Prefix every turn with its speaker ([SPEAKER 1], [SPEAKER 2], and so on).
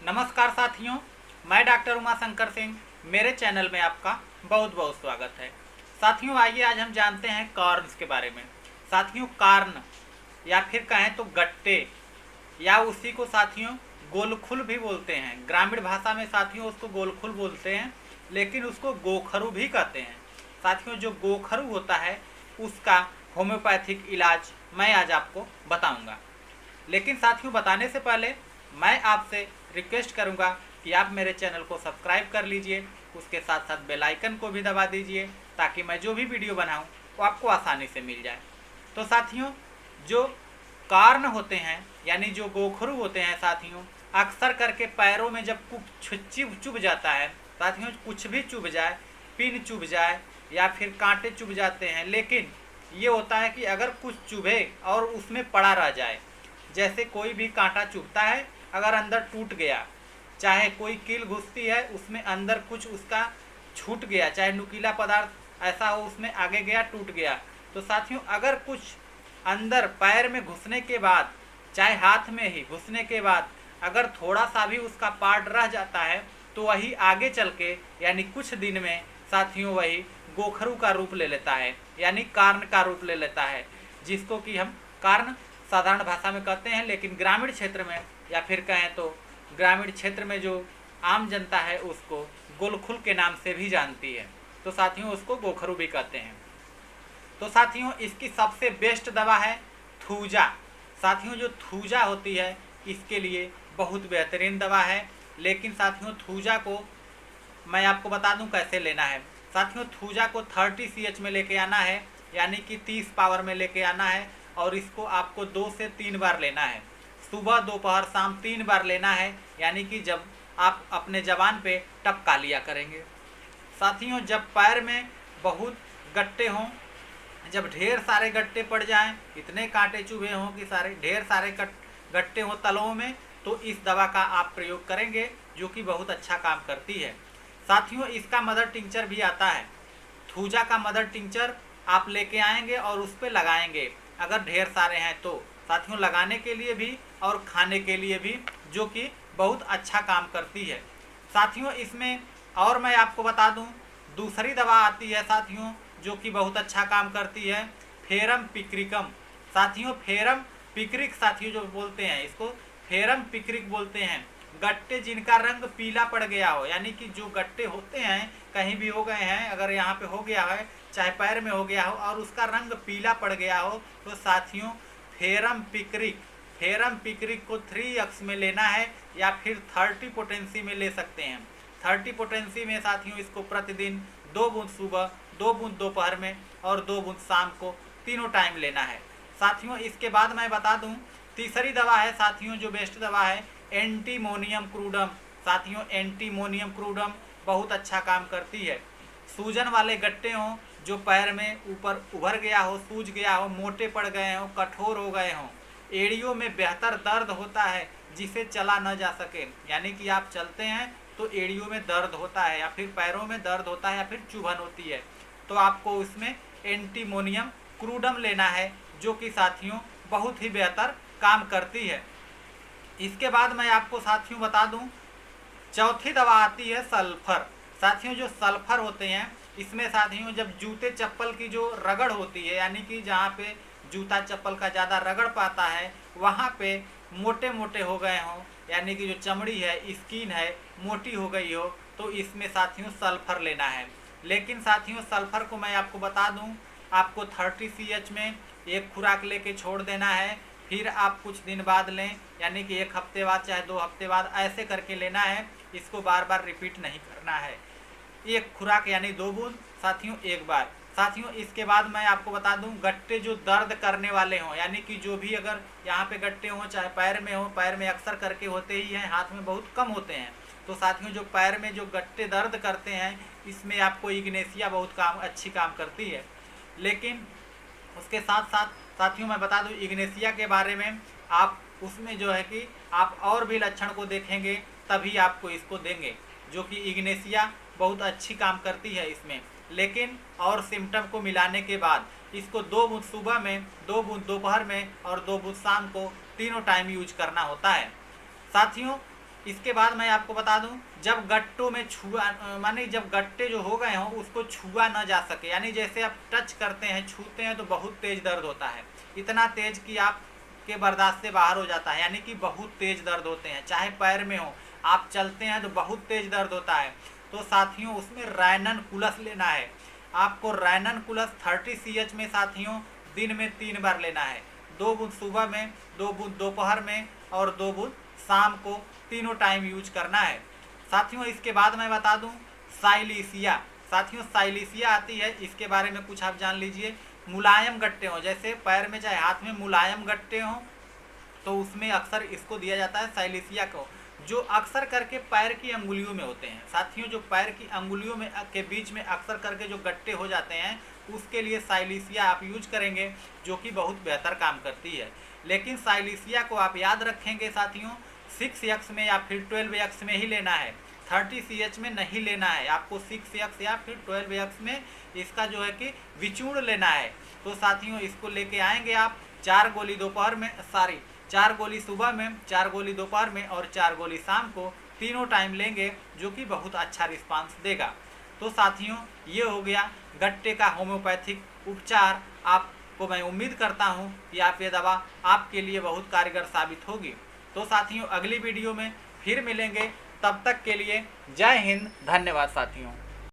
[SPEAKER 1] नमस्कार साथियों, मैं डॉक्टर उमा शंकर सिंह। मेरे चैनल में आपका बहुत बहुत स्वागत है। साथियों, आइए आज हम जानते हैं कॉर्न्स के बारे में। साथियों, कॉर्न या फिर कहें तो गट्टे या उसी को साथियों गोलखुल भी बोलते हैं। ग्रामीण भाषा में साथियों उसको गोलखुल बोलते हैं, लेकिन उसको गोखरू भी कहते हैं। साथियों, जो गोखरू होता है उसका होम्योपैथिक इलाज मैं आज आपको बताऊंगा। लेकिन साथियों, बताने से पहले मैं आपसे रिक्वेस्ट करूंगा कि आप मेरे चैनल को सब्सक्राइब कर लीजिए, उसके साथ साथ बेल आइकन को भी दबा दीजिए ताकि मैं जो भी वीडियो बनाऊं वो आपको आसानी से मिल जाए। तो साथियों, जो कॉर्न होते हैं यानी जो गोखरू होते हैं साथियों, अक्सर करके पैरों में जब कुछ चुभ जाता है साथियों, कुछ भी चुभ जाए, पिन चुभ जाए या फिर कांटे चुभ जाते हैं, लेकिन ये होता है कि अगर कुछ चुभे और उसमें पड़ा रह जाए, जैसे कोई भी कांटा चुभता है, अगर अंदर टूट गया, चाहे कोई कील घुसती है उसमें अंदर कुछ उसका छूट गया, चाहे नुकीला पदार्थ ऐसा हो उसमें आगे गया, टूट गया, तो साथियों अगर कुछ अंदर पैर में घुसने के बाद, चाहे हाथ में ही घुसने के बाद अगर थोड़ा सा भी उसका पार्ट रह जाता है, तो वही आगे चल के यानी कुछ दिन में साथियों वही गोखरू का रूप ले लेता है, यानी कॉर्न का रूप ले लेता है, जिसको कि हम कॉर्न साधारण भाषा में कहते हैं, लेकिन ग्रामीण क्षेत्र में या फिर कहें तो ग्रामीण क्षेत्र में जो आम जनता है उसको गोलखुल के नाम से भी जानती है, तो साथियों उसको गोखरू भी कहते हैं। तो साथियों, इसकी सबसे बेस्ट दवा है थूजा। साथियों, जो थूजा होती है इसके लिए बहुत बेहतरीन दवा है, लेकिन साथियों थूजा को मैं आपको बता दूं कैसे लेना है। साथियों, थूजा को 30 CH में लेके आना है, यानी कि 30 पावर में लेके आना है, और इसको आपको 2 से 3 बार लेना है। सुबह दोपहर शाम 3 बार लेना है, यानी कि जब आप अपने जबान पे टपका लिया करेंगे। साथियों, जब पैर में बहुत गट्टे हों, जब ढेर सारे गट्टे पड़ जाएं, इतने कांटे चुभे हों कि सारे ढेर सारे गट्टे हों तलों में, तो इस दवा का आप प्रयोग करेंगे, जो कि बहुत अच्छा काम करती है। साथियों, इसका मदर टिंचर भी आता है। थूजा का मदर टिंचर आप लेके आएंगे और उस पर लगाएंगे, अगर ढेर सारे हैं तो साथियों, लगाने के लिए भी और खाने के लिए भी, जो कि बहुत अच्छा काम करती है। साथियों, इसमें और मैं आपको बता दूं, दूसरी दवा आती है साथियों जो कि बहुत अच्छा काम करती है, फेरम पिक्रिकम। साथियों, फेरम पिक्रिक साथियों जो बोलते हैं, इसको फेरम पिक्रिक बोलते हैं। गट्टे जिनका रंग पीला पड़ गया हो, यानी कि जो गट्टे होते हैं कहीं भी हो गए हैं, अगर यहाँ पे हो गया है, चाहे पैर में हो गया हो और उसका रंग पीला पड़ गया हो, तो साथियों फेरम पिक्रिक को 3x में लेना है या फिर 30 पोटेंसी में ले सकते हैं। 30 पोटेंसी में साथियों इसको प्रतिदिन 2 बूंद सुबह, 2 बूंद दोपहर में और 2 बूंद शाम को, तीनों टाइम लेना है। साथियों, इसके बाद मैं बता दूं, तीसरी दवा है साथियों जो बेस्ट दवा है, एंटीमोनियम क्रूडम। साथियों, एंटीमोनियम क्रूडम बहुत अच्छा काम करती है। सूजन वाले गट्टे हों, जो पैर में ऊपर उभर गया हो, सूज गया हो, मोटे पड़ गए हों, कठोर हो गए हों, एड़ियों में बेहतर दर्द होता है जिसे चला न जा सके, यानी कि आप चलते हैं तो एड़ियों में दर्द होता है या फिर पैरों में दर्द होता है या फिर चुभन होती है, तो आपको इसमें एंटीमोनियम क्रूडम लेना है, जो कि साथियों बहुत ही बेहतर काम करती है। इसके बाद मैं आपको साथियों बता दूं, चौथी दवा आती है सल्फर। साथियों, जो सल्फर होते हैं इसमें साथियों जब जूते चप्पल की जो रगड़ होती है, यानी कि जहाँ पे जूता चप्पल का ज़्यादा रगड़ पाता है वहाँ पे मोटे मोटे हो गए हों, यानी कि जो चमड़ी है, स्किन है, मोटी हो गई हो, तो इसमें साथियों सल्फर लेना है। लेकिन साथियों सल्फर को मैं आपको बता दूं, आपको 30 CH में एक खुराक लेके छोड़ देना है, फिर आप कुछ दिन बाद लें, यानी कि 1 हफ्ते बाद चाहे 2 हफ्ते बाद, ऐसे करके लेना है। इसको बार बार रिपीट नहीं करना है। एक खुराक यानी 2 बूंद साथियों 1 बार। साथियों, इसके बाद मैं आपको बता दूं, गट्टे जो दर्द करने वाले हों, यानी कि जो भी अगर यहाँ पे गट्टे हों, चाहे पैर में हो, पैर में अक्सर करके होते ही हैं, हाथ में बहुत कम होते हैं, तो साथियों जो पैर में जो गट्टे दर्द करते हैं, इसमें आपको इग्नेशिया बहुत अच्छी काम करती है। लेकिन उसके साथ साथ साथियों मैं बता दूं, इग्नेशिया के बारे में आप उसमें जो है कि आप और भी लक्षण को देखेंगे तभी आपको इसको देंगे, जो कि इग्नेशिया बहुत अच्छी काम करती है इसमें। लेकिन और सिम्टम को मिलाने के बाद इसको 2 बूंद सुबह में, 2 बूंद दोपहर में और 2 बूंद शाम को, तीनों टाइम यूज करना होता है। साथियों, इसके बाद मैं आपको बता दूं, जब गट्टों में छुआ माने जब गट्टे जो हो गए हों उसको छुआ ना जा सके, यानी जैसे आप टच करते हैं छूते हैं तो बहुत तेज दर्द होता है, इतना तेज कि आपके बर्दाश्त से बाहर हो जाता है, यानी कि बहुत तेज दर्द होते हैं, चाहे पैर में हो, आप चलते हैं तो बहुत तेज दर्द होता है। तो साथियों उसमें रैनन कुलस लेना है आपको। रैनन कुलस 30 CH में साथियों दिन में 3 बार लेना है, 2 बूंद सुबह में, 2 बूंद दोपहर में और 2 बूंद शाम को, तीनों टाइम यूज करना है साथियों। इसके बाद मैं बता दूं साइलिसिया। साथियों साइलिसिया आती है, इसके बारे में कुछ आप जान लीजिए। मुलायम गट्टे हों, जैसे पैर में चाहे हाथ में मुलायम गट्टे हों तो उसमें अक्सर इसको दिया जाता है साइलिसिया को, जो अक्सर करके पैर की अंगुलियों में होते हैं साथियों। जो पैर की अंगुलियों में के बीच में अक्सर करके जो गट्टे हो जाते हैं उसके लिए साइलिसिया आप यूज करेंगे, जो कि बहुत बेहतर काम करती है। लेकिन साइलिसिया को आप याद रखेंगे साथियों 6x में या फिर 12x में ही लेना है, 30 CH में नहीं लेना है आपको। 6x या फिर 12x में इसका जो है कि विचूर्ण लेना है। तो साथियों इसको लेके आएंगे आप, 4 गोली दोपहर में, 4 गोली सुबह में, 4 गोली दोपहर में और 4 गोली शाम को, तीनों टाइम लेंगे, जो कि बहुत अच्छा रिस्पांस देगा। तो साथियों ये हो गया गट्टे का होम्योपैथिक उपचार। आपको मैं उम्मीद करता हूँ कि आप ये दवा आपके लिए बहुत कारगर साबित होगी। तो साथियों अगली वीडियो में फिर मिलेंगे, तब तक के लिए जय हिंद, धन्यवाद साथियों।